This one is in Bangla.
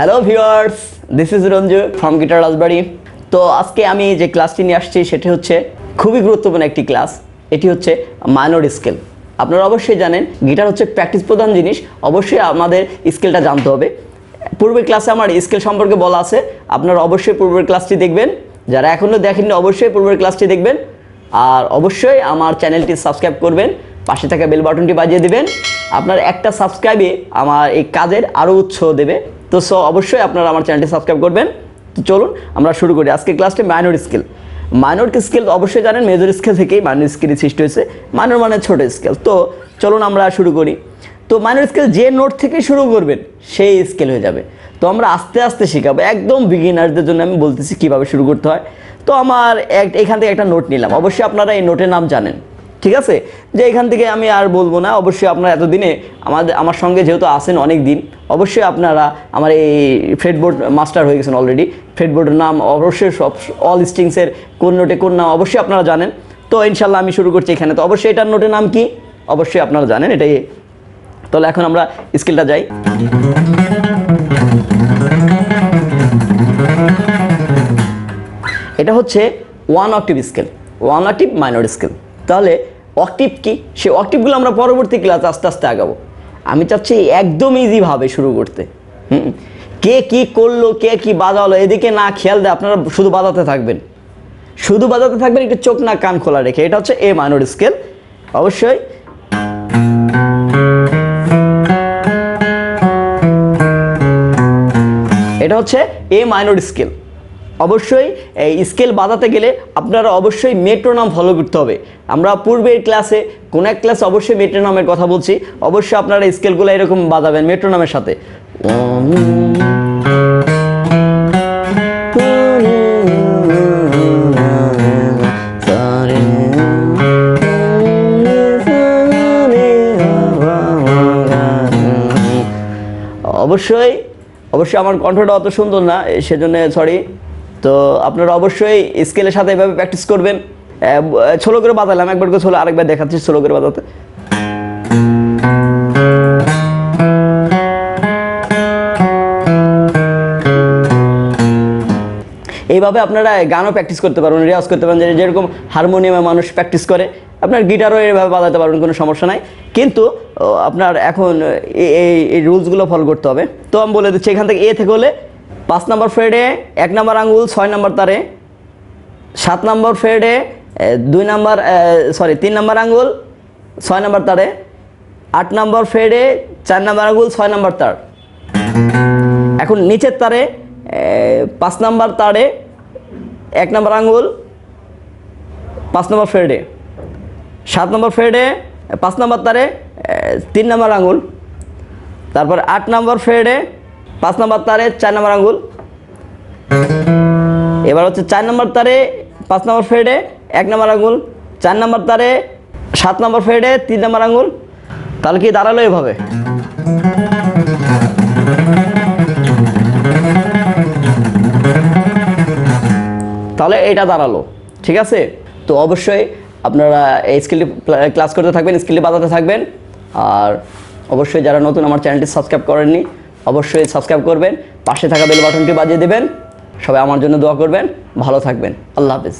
Hello viewers, this is Ranju from guitar Rajbari. তো আজকে আমি যে ক্লাসটি নিয়ে আসছি সেটি হচ্ছে খুবই গুরুত্বপূর্ণ একটি ক্লাস। এটি হচ্ছে মাইনর স্কেল। আপনারা অবশ্যই জানেন গিটার হচ্ছে প্র্যাকটিস প্রধান জিনিস, অবশ্যই আমাদের স্কেলটা জানতে হবে। পূর্বের ক্লাসে আমার স্কেল সম্পর্কে বলা আছে, আপনারা অবশ্যই পূর্বের ক্লাসটি দেখবেন। যারা এখনও দেখেননি অবশ্যই পূর্বের ক্লাসটি দেখবেন, আর অবশ্যই আমার চ্যানেলটি সাবস্ক্রাইব করবেন, পাশে থাকা বেল বাটনটি বাজিয়ে দেবেন। আপনার একটা সাবস্ক্রাইবে আমার এই কাজের আরও উৎসাহ দেবে। তো অবশ্যই আপনারা আমার চ্যানেলটি সাবস্ক্রাইব করবেন। তো চলুন আমরা শুরু করি আজকে ক্লাসটি মাইনর স্কেল। মাইনর স্কেল অবশ্যই জানেন মেজর স্কেল থেকেই মাইনর স্কেলের সৃষ্টি হয়েছে। মাইনর মানে ছোট স্কেল। তো চলুন আমরা শুরু করি। তো মাইনর স্কেল যে নোট থেকে শুরু করবেন সেই স্কেল হয়ে যাবে। তো আমরা আস্তে আস্তে শেখাবো, একদম বিগিনারদের জন্য আমি বলতেছি কীভাবে শুরু করতে হয়। তো আমার এখান থেকে একটা নোট নিলাম, অবশ্যই আপনারা এই নোটের নাম জানেন, ঠিক আছে? যে এখান থেকে আমি আর বলবো না, অবশ্যই আপনারা এতদিনে আমার সঙ্গে যেহেতু আসেন অনেক দিন, অবশ্যই আপনারা আমার এই ফ্রেডবোর্ড মাস্টার হয়ে গেছেন অলরেডি। ফ্রেডবোর্ডের নাম অবশ্যই সব অল স্ট্রিংসের কোন নোটে কোন নাম অবশ্যই আপনারা জানেন। তো ইনশাল্লাহ আমি শুরু করছি এখানে। তো অবশ্যই এটার নোটের নাম কি অবশ্যই আপনারা জানেন, এটাই। তাহলে এখন আমরা স্কেলটা যাই। এটা হচ্ছে one octave scale, one octave minor scale. তাহলে অক্টিভ কি, সেই অক্টিভগুলো আমরা পরবর্তী ক্লাসে আস্তে আস্তে আগাবো। আমি চাচ্ছি একদম ইজিভাবে শুরু করতে। কে কি করলো, কে কি বাজালো এদিকে না খেয়াল দেয়, আপনারা শুধু বাজাতে থাকবেন, শুধু বাজাতে থাকবেন, একটু চোখ না কান খোলা রেখে। এটা হচ্ছে এ মাইনর স্কেল। অবশ্যই এটা হচ্ছে এ মাইনর স্কেল। অবশ্যই এই স্কেল বাজাতে গেলে আপনারা অবশ্যই মেট্রোনম ফলো করতে হবে। আমরা পূর্বের ক্লাসে কোন এক ক্লাসে অবশ্যই মেট্রোনমের কথা বলছি, অবশ্যই আপনারা স্কেলগুলো এরকম বাজাবেন মেট্রোনমের সাথে। অবশ্যই অবশ্যই আমার কণ্ঠটা অত সুন্দর না, সেজন্য সরি। তো আপনারা অবশ্যই স্কেলের সাথে এভাবে প্র্যাকটিস করবেন। ছোলো করে বাজালাম, একবার করে ছোলো, আরেকবার দেখাচ্ছি ছোলো করে বাজাতে। এইভাবে আপনারা গানও প্র্যাকটিস করতে পারবেন, রেওয়াজ করতে পারেন। যেরকম হারমোনিয়ামে মানুষ প্র্যাকটিস করে, আপনার গিটারও এইভাবে বাজাতে পারবেন, কোনো সমস্যা নাই। কিন্তু আপনার এখন এই রুলসগুলো ফলো করতে হবে। তো আমি বলে দিচ্ছি, এখান থেকে এ থেকে হলে 5 নম্বর ফ্রেডে 1 নম্বর আঙ্গুল 6 নম্বর তারে, 7 নম্বর ফ্রেডে 3 নম্বর আঙ্গুল 6 নম্বর তারে, 8 নম্বর ফ্রেডে 4 নম্বর আঙ্গুল 6 নম্বর তার। এখন নিচের তারে 5 নম্বর তারে 1 নম্বর আঙ্গুল 5 নম্বর ফ্রেডে, 7 নম্বর ফ্রেডে 5 নম্বর তারে 3 নম্বর আঙ্গুল, তারপর 8 নম্বর ফ্রেডে 5 নম্বর তারে 4 নম্বর আঙ্গুল। এবার হচ্ছে 4 নম্বর তারে 5 নম্বর ফ্রেডে 1 নম্বর আঙ্গুল, 4 নম্বর তারে 7 নম্বর ফ্রেডে 3 নম্বর আঙ্গুল। তাহলে কি দাঁড়ালো এভাবে? তাহলে এটা দাঁড়ালো, ঠিক আছে? তো অবশ্যই আপনারা এই স্কিলটি ক্লাস করতে থাকবেন, স্কিলটি বাজাতে থাকবেন। আর অবশ্যই যারা নতুন আমার চ্যানেলটি সাবস্ক্রাইব করেননি অবশ্যই সাবস্ক্রাইব করবেন, পাশে থাকা বেল বাটনটি বাজিয়ে দেবেন। সবাই আমার জন্য দোয়া করবেন, ভালো থাকবেন। আল্লাহ হাফেজ।